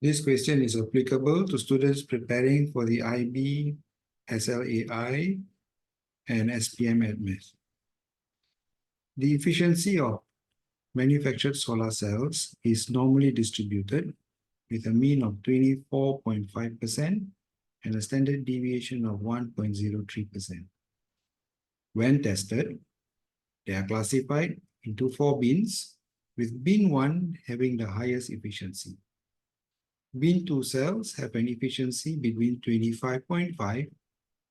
This question is applicable to students preparing for the IB, SLAI, and SPM admits. The efficiency of manufactured solar cells is normally distributed with a mean of 24.5% and a standard deviation of 1.03%. When tested, they are classified into 4 bins, with bin 1 having the highest efficiency. Bin 2 cells have an efficiency between 25.5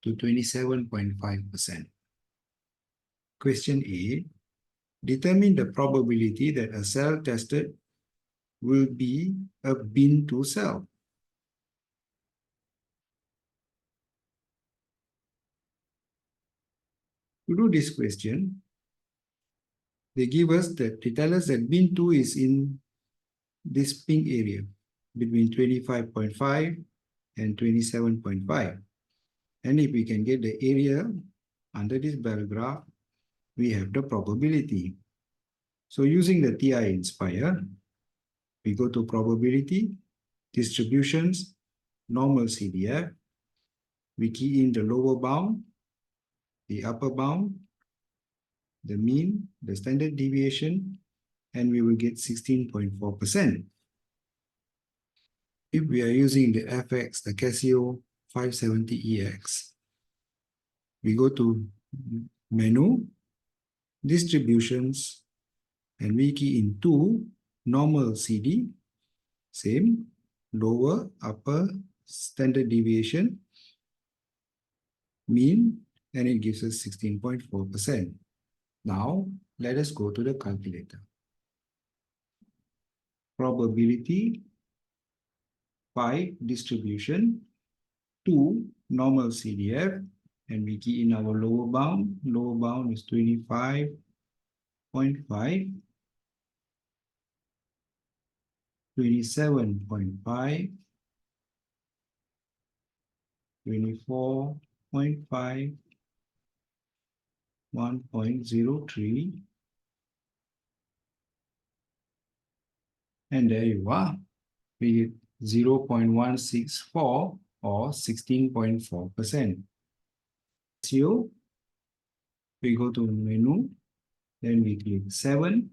to 27.5%. Question A. Determine the probability that a cell tested will be a bin 2 cell. To do this question, they tell us that bin 2 is in this pink area between 25.5 and 27.5. And if we can get the area under this bar graph, we have the probability. So using the TI Inspire, we go to probability, distributions, normal CDF. We key in the lower bound, the upper bound, the mean, the standard deviation, and we will get 16.4%. If we are using the FX, the Casio 570EX, we go to menu, distributions, and we key in 2, normal CD, same, lower, upper, standard deviation, mean, and it gives us 16.4%. Now, let us go to the calculator. Probability, 5, distribution, 2, normal CDF, and we key in our lower bound. Lower bound is 25.5, 27.5, 24.5, 1.03, and there you are. We get 0.164 or 16.4%. So we go to menu, then we click 7,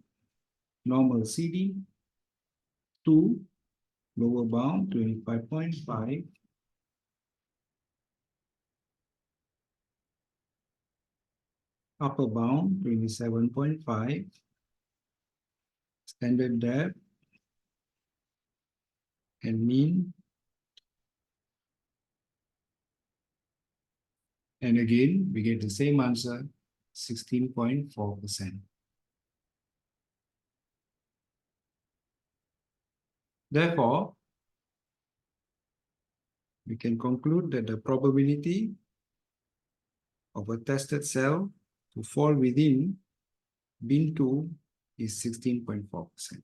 normal CD, 2, lower bound 25.5, upper bound 27.5, standard depth, and mean. And again, we get the same answer, 16.4%. Therefore, we can conclude that the probability of a tested cell to fall within bin 2 is 16.4%.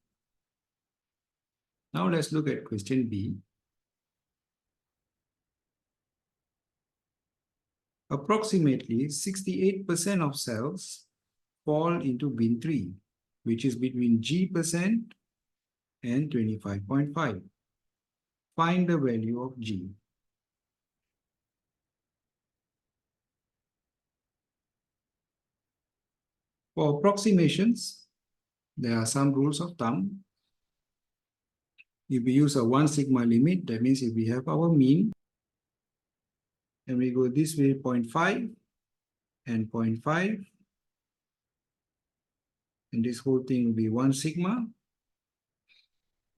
Now let's look at question B. Approximately 68% of cells fall into bin 3, which is between G% and 25.5. Find the value of G. For approximations, there are some rules of thumb. If we use a 1 sigma limit, that means if we have our mean, and we go this way, 0.5 and 0.5, and this whole thing will be 1 sigma,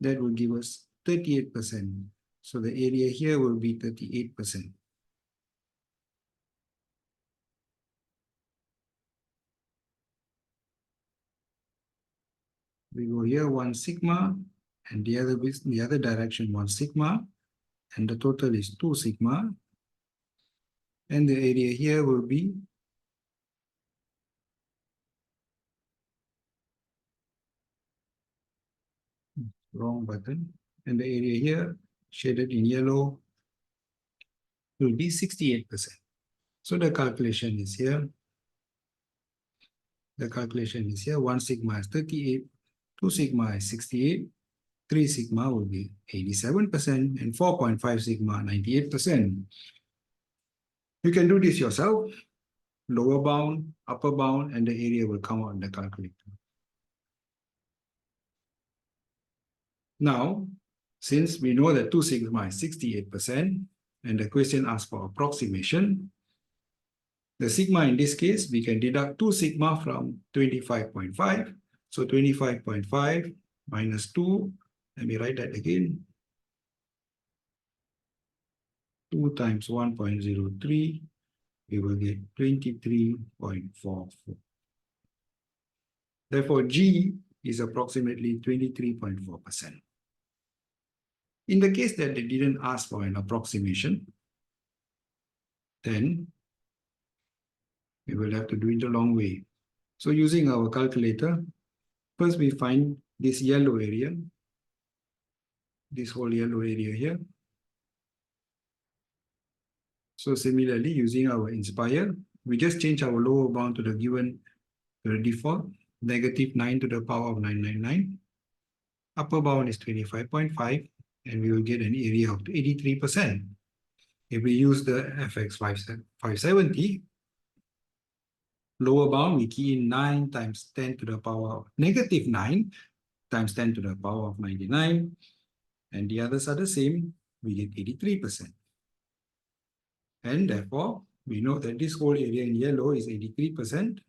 that will give us 38%. So the area here will be 38%. We go here 1 sigma, and the other direction 1 sigma, and the total is 2 sigma. And the area here will be wrong button. And the area here, shaded in yellow, will be 68%. So the calculation is here. The calculation is here. 1 sigma is 38, 2 sigma is 68, 3 sigma will be 87% and 4.5 sigma 98%. You can do this yourself. Lower bound, upper bound, and the area will come out in the calculator. Now, since we know that 2 sigma is 68%, and the question asks for approximation, the sigma in this case, we can deduct 2 sigma from 25.5. So 25.5 minus 2, let me write that again. 2 times 1.03, we will get 23.44. Therefore, G is approximately 23.4%. In the case that they didn't ask for an approximation, then we will have to do it the long way. So using our calculator, first we find this yellow area, this whole yellow area here. So similarly, using our inspire, we just change our lower bound to the given, to the default, negative 9 to the power of 999. Upper bound is 25.5, and we will get an area of 83%. If we use the FX 570, lower bound, we key in 9 times 10 to the power of negative 9 times 10 to the power of 99, and the others are the same, we get 83%. And therefore, we know that this whole area in yellow is 83%.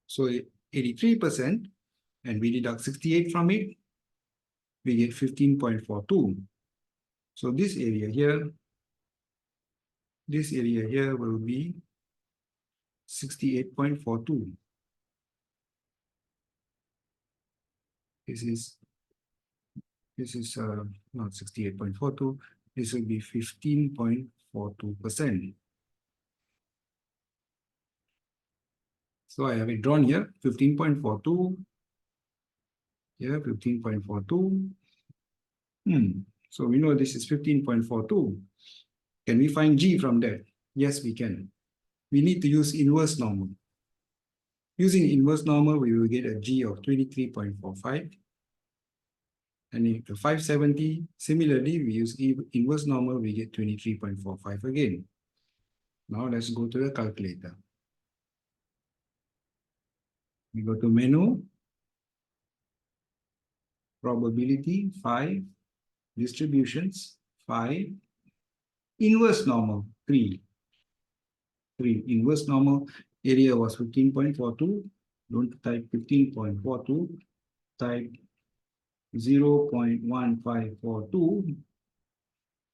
So 83%, and we deduct 68 from it, we get 15.42. So this area here will be 68.42. This is not 68.42. This will be 15.42%. So I have it drawn here, 15.42. Here, 15.42. So we know this is 15.42. Can we find G from that? Yes, we can. We need to use inverse normal. Using inverse normal, we will get a G of 23.45. And if the 570, similarly, we use inverse normal, we get 23.45 again. Now let's go to the calculator. We go to menu, probability 5, distributions 5, inverse normal 3. Inverse normal area was 15.42. Don't type 15.42, type 0.1542.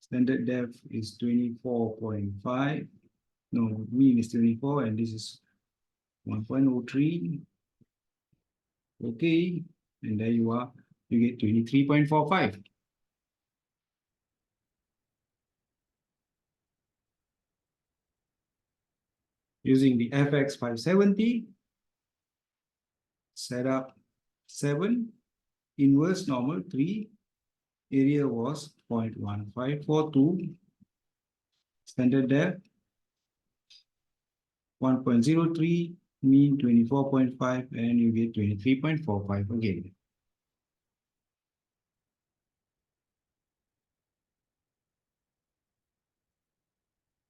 Standard depth is 24.5. No, mean is 24, and this is 1.03. Okay, and there you are. You get 23.45. Using the FX 570, setup 7, inverse normal 3, area was 0.1542, standard depth 1.03, mean 24.5, and you get 23.45 again.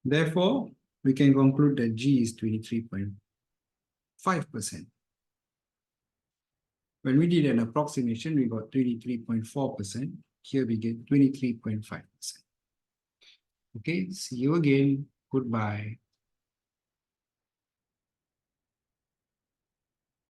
Therefore, we can conclude that G is 23.5%. When we did an approximation, we got 23.4%. Here we get 23.5%. Okay, see you again. Goodbye.